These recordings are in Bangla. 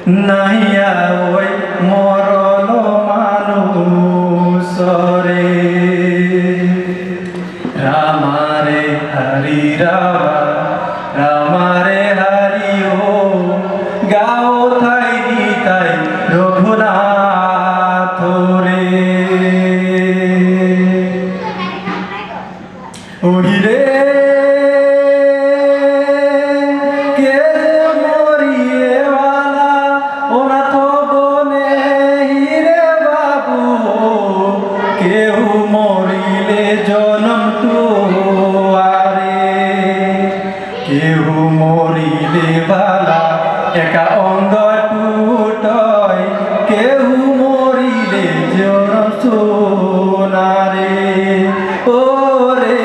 নাইয়া ওই মরল মানুষ রে রামারে হরি রামা রামারে হরি ও গাও থাই নিতাই রঘুনাথ রে ওহিরে কেউ মরিলে বালা একা অঙ্গ টুটয় কেউ মরিলে জন সোনারে ওরে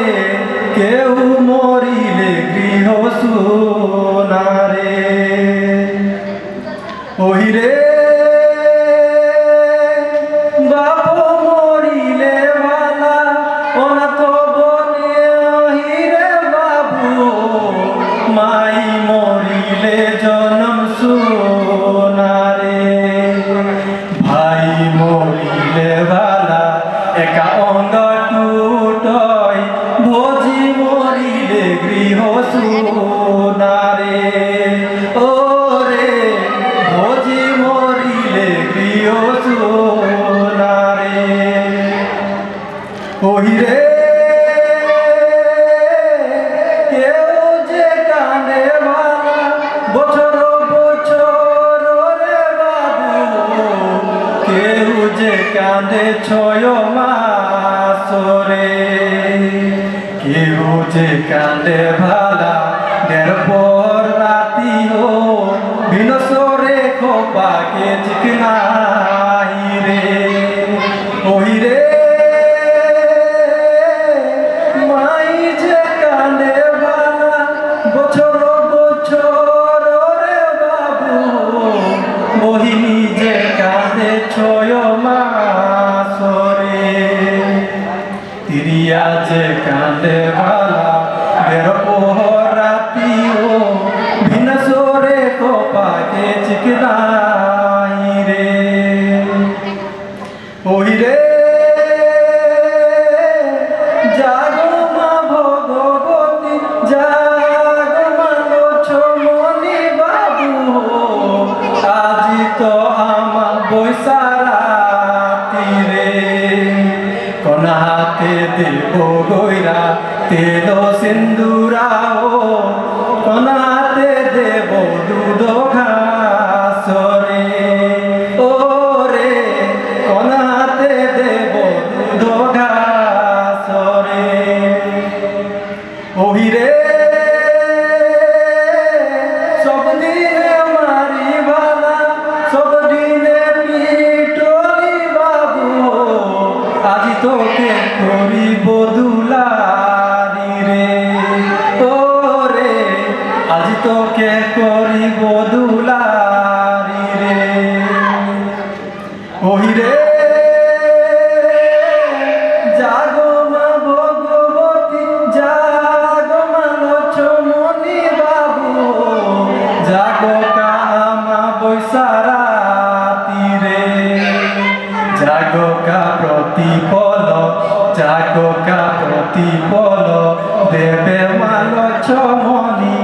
কেউ মরিলে গৃহ সোনারে ওহিরে মাই মরিলে জনম সোনারে ভাই মরিলে ভালা একা অঙ্গ টুটয় ভোজি মরিলে গৃহ সোনারে ওরে ভোজি মরিলে গৃহ সোনারে ওহিরে কাঁদে ছয় মাস রে কেউ যে কাঁদে ভালা দেড় পর রাতি ও বিনসরে খোপাকে চিকনাই রে ওই রে মাই যে কাঁদে ভালা বছর বছর রে বাবু বহিনী যে কাঁদে ছয় মাস তিরিয়া যে কাঁদে ভালা বের রাতি ও ভিনসরে কোপাকে চিকনাই রে ওই রে জাগো মা ভগবতী জাগো মা লক্ষ্মণী বাবু আজি তো আমার বৈশারা কনাতে দেব গইরা তেল সিন্দুরাও কনাতে দেব দুধ ঘাস রে ওরে কনাতে দেব দুধ ঘাস রে ওহিরে সব দিনে মারি ভালা সব দিনে পিটলি বাবু আজি তোকে করিব দুলারি রে ওরে আজি তোকে করিব দুলারি রে ওহিরে জাগো মা ভগবতী জাগো মা লক্ষ্মণী বাবু জাগো কামা বৈশারাতি রে জাগো কা প্রতিপল জাগো কা প্রতিপল দেবে মা লক্ষ্মণী